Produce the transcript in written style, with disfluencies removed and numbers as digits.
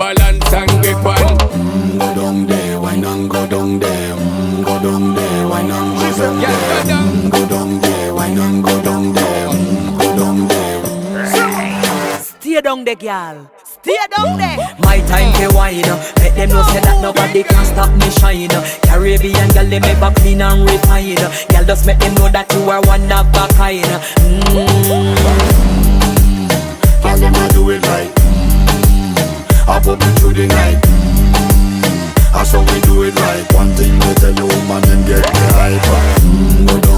balance and grip on. Go down there, why not go down there? Go down there, why not go down there? Go down there, why not go down there? Go down there. Stay down there, girl. Stay down there. My time to wine. Let them know say that nobody can stop me shine. Caribbean girl, they make up clean and refine. Girl, just make them know that you are one of a kind. Girl, them a do it right. I pop it through the night. That's how we do it right. One thing we tell you, woman, and get the hype. Go